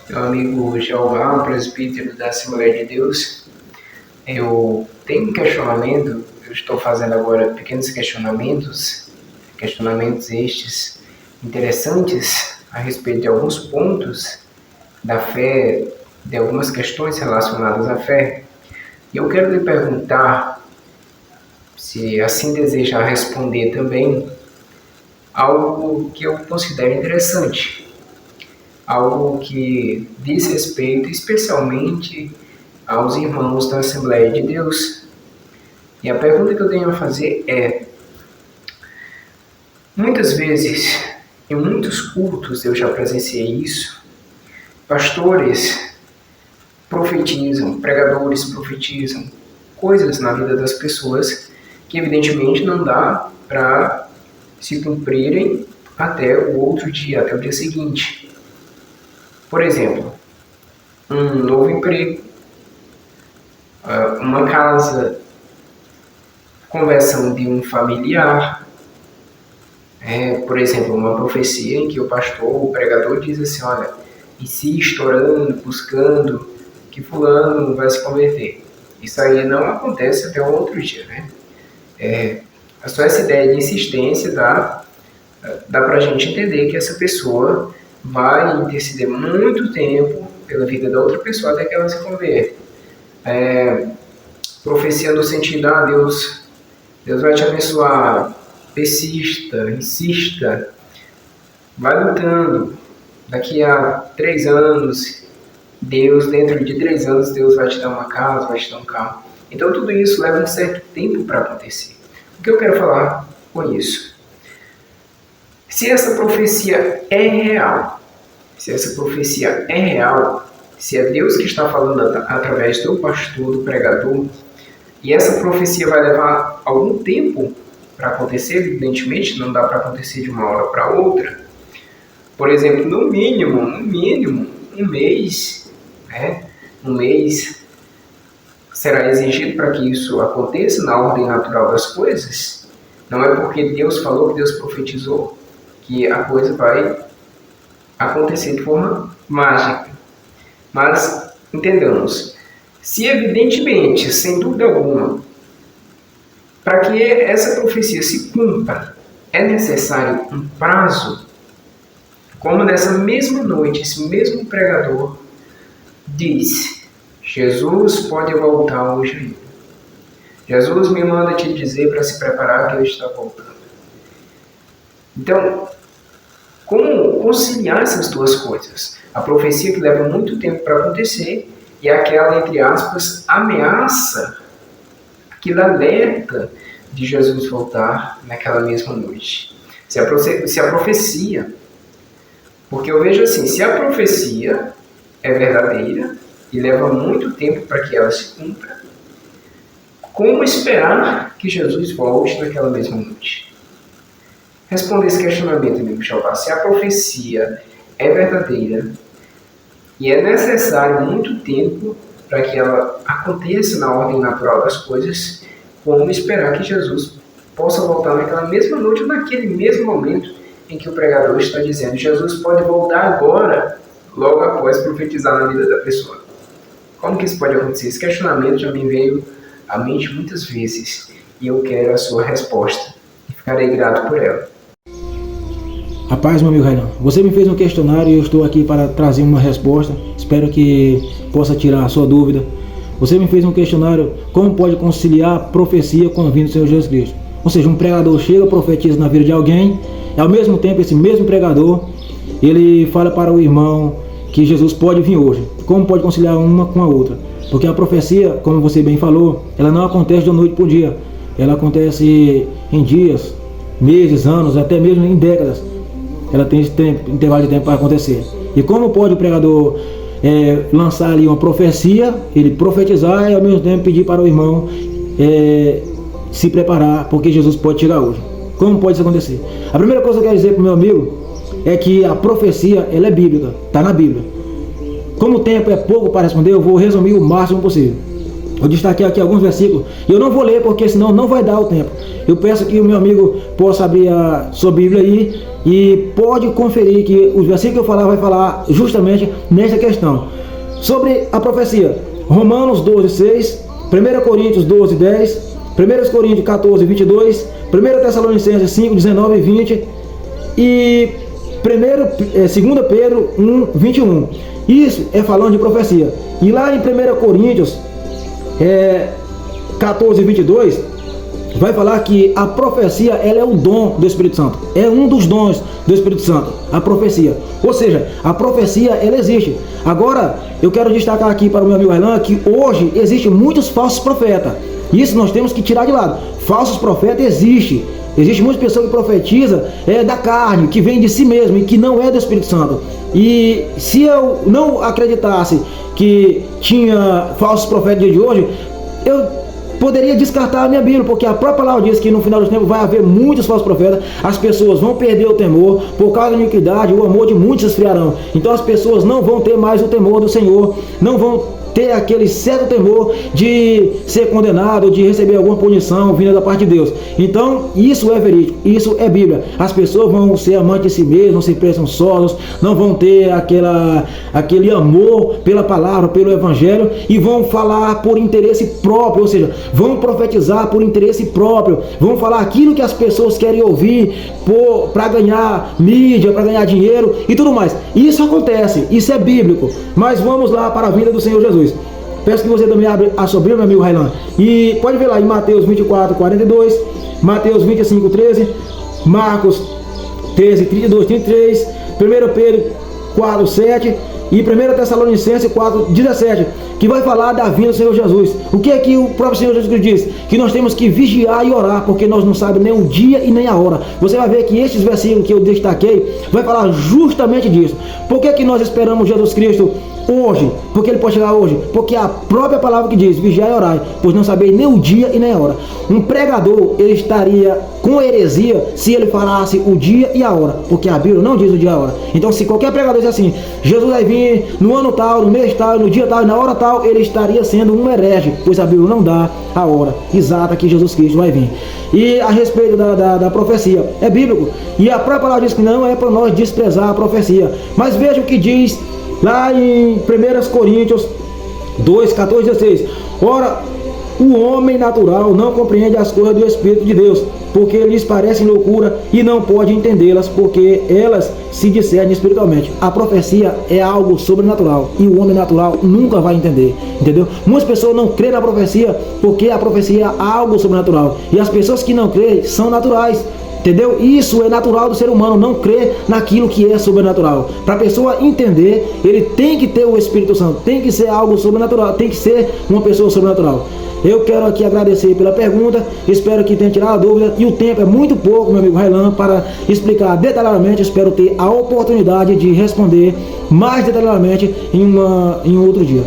Meu amigo Jeová, presbítero da Assembleia de Deus, eu tenho um questionamento, eu estou fazendo agora pequenos questionamentos estes interessantes a respeito de alguns pontos da fé, de algumas questões relacionadas à fé. E eu quero lhe perguntar, se assim desejar responder também, algo que eu considero interessante. Algo que diz respeito especialmente aos irmãos da Assembleia de Deus. E a pergunta que eu tenho a fazer é: muitas vezes, em muitos cultos eu já presenciei isso, pastores profetizam, pregadores profetizam coisas na vida das pessoas que evidentemente não dá para se cumprirem até o outro dia, até o dia seguinte. Por exemplo, um novo emprego, uma casa, conversão de um familiar, por exemplo, uma profecia em que o pastor, o pregador diz assim: olha, insiste orando, buscando, que fulano vai se converter. Isso aí não acontece até o outro dia, né? Só essa ideia de insistência dá para a gente entender que essa pessoa vai interceder muito tempo pela vida da outra pessoa até que ela se converta. Profecia no sentido: Deus vai te abençoar, persista, insista, vai lutando. Daqui a 3 anos, dentro de 3 anos, Deus vai te dar uma casa, vai te dar um carro. Então tudo isso leva um certo tempo para acontecer. O que eu quero falar com isso? Se essa profecia é real, se é Deus que está falando através do pastor, do pregador, e essa profecia vai levar algum tempo para acontecer, evidentemente, não dá para acontecer de uma hora para outra. Por exemplo, no mínimo, um mês, um mês será exigido para que isso aconteça na ordem natural das coisas. Não é porque Deus falou, que Deus profetizou, que a coisa vai acontecer de forma mágica. Mas, entendamos, se evidentemente, sem dúvida alguma, para que essa profecia se cumpra, é necessário um prazo, como nessa mesma noite, esse mesmo pregador diz: Jesus pode voltar hoje ainda. Jesus me manda te dizer para se preparar que ele está voltando. Então, como conciliar essas duas coisas? A profecia que leva muito tempo para acontecer e aquela, entre aspas, ameaça, aquele alerta de Jesus voltar naquela mesma noite. Se a profecia, porque eu vejo assim, se a profecia é verdadeira e leva muito tempo para que ela se cumpra, como esperar que Jesus volte naquela mesma noite? Responda esse questionamento, amigo Jeová. Se a profecia é verdadeira e é necessário muito tempo para que ela aconteça na ordem natural das coisas, como esperar que Jesus possa voltar naquela mesma noite ou naquele mesmo momento em que o pregador está dizendo: Jesus pode voltar agora, logo após profetizar na vida da pessoa? Como que isso pode acontecer? Esse questionamento já me veio à mente muitas vezes e eu quero a sua resposta e ficarei grato por ela. Rapaz, meu amigo Rainan, você me fez um questionário e eu estou aqui para trazer uma resposta. Espero que possa tirar a sua dúvida. Você me fez um questionário: como pode conciliar a profecia com a vinda do Senhor Jesus Cristo? Ou seja, um pregador chega, profetiza na vida de alguém, e ao mesmo tempo esse mesmo pregador, ele fala para o irmão que Jesus pode vir hoje. Como pode conciliar uma com a outra? Porque a profecia, como você bem falou, ela não acontece de noite por dia. Ela acontece em dias, meses, anos, até mesmo em décadas. Ela tem esse intervalo de tempo para acontecer. E como pode o pregador lançar ali uma profecia, ele profetizar e ao mesmo tempo pedir para o irmão se preparar, porque Jesus pode chegar hoje? Como pode isso acontecer? A primeira coisa que eu quero dizer para o meu amigo é que a profecia, ela é bíblica, está na Bíblia. Como o tempo é pouco para responder, eu vou resumir o máximo possível. Eu destaquei aqui alguns versículos. Eu não vou ler porque senão não vai dar o tempo. Eu peço que o meu amigo possa abrir a sua Bíblia aí e pode conferir que os versículos que eu falar vai falar justamente nessa questão. Sobre a profecia. Romanos 12, 6, 1 Coríntios 12, 10, 1 Coríntios 14, 22, 1 Tessalonicenses 5, 19 e 20 e 2 Pedro 1, 21. Isso é falando de profecia. E lá em 1 Coríntios 14, 22, vai falar que a profecia ela é o dom do Espírito Santo. É um dos dons do Espírito Santo, a profecia. Ou seja, a profecia ela existe. Agora, eu quero destacar aqui para o meu amigo Arlan que hoje existem muitos falsos profetas. Isso nós temos que tirar de lado. Falsos profetas existem. Existe muitas pessoas que profetizam da carne, que vem de si mesmo e que não é do Espírito Santo. E se eu não acreditasse que tinha falsos profetas de hoje, eu poderia descartar a minha Bíblia, porque a própria palavra diz que no final dos tempos vai haver muitos falsos profetas, as pessoas vão perder o temor, por causa da iniquidade, o amor de muitos esfriarão. Então as pessoas não vão ter mais o temor do Senhor, não vão ter aquele certo temor de ser condenado, de receber alguma punição vinda da parte de Deus. Então, isso é verídico, isso é Bíblia. As pessoas vão ser amantes de si mesmas, não se prestam solos, não vão ter aquele amor pela palavra, pelo Evangelho, e vão falar por interesse próprio, ou seja, vão profetizar por interesse próprio, vão falar aquilo que as pessoas querem ouvir para ganhar mídia, para ganhar dinheiro e tudo mais. Isso acontece, isso é bíblico, mas vamos lá para a vinda do Senhor Jesus. Peço que você também abra a sua Bíblia, meu amigo Railan. E pode ver lá em Mateus 24, 42, Mateus 25, 13, Marcos 13, 32, 33, 1 Pedro 4, 7 e 1 Tessalonicenses 4, 17, que vai falar da vinda do Senhor Jesus. O que é que o próprio Senhor Jesus diz? Que nós temos que vigiar e orar, porque nós não sabemos nem o dia e nem a hora. Você vai ver que estes versículos que eu destaquei vai falar justamente disso. Por que nós esperamos Jesus Cristo hoje? Porque ele pode chegar hoje? Porque a própria palavra que diz, vigiai e orai, pois não sabeis nem o dia e nem a hora. Um pregador, ele estaria com heresia se ele falasse o dia e a hora, porque a Bíblia não diz o dia e a hora. Então se qualquer pregador diz assim, Jesus vai vir no ano tal, no mês tal, no dia tal e na hora tal, ele estaria sendo um herege, pois a Bíblia não dá a hora exata que Jesus Cristo vai vir. E a respeito da profecia, é bíblico, e a própria palavra diz que não é para nós desprezar a profecia. Mas veja o que diz lá em 1 Coríntios 2, 14, 16. Ora, o homem natural não compreende as coisas do Espírito de Deus, porque lhes parecem loucura e não pode entendê-las, porque elas se discernem espiritualmente. A profecia é algo sobrenatural e o homem natural nunca vai entender, entendeu? Muitas pessoas não creem na profecia porque a profecia é algo sobrenatural, e as pessoas que não creem são naturais. Entendeu? Isso é natural do ser humano, não crer naquilo que é sobrenatural. Para a pessoa entender, ele tem que ter o Espírito Santo, tem que ser algo sobrenatural, tem que ser uma pessoa sobrenatural. Eu quero aqui agradecer pela pergunta, espero que tenha tirado a dúvida, e o tempo é muito pouco, meu amigo Railan, para explicar detalhadamente. Espero ter a oportunidade de responder mais detalhadamente em um outro dia.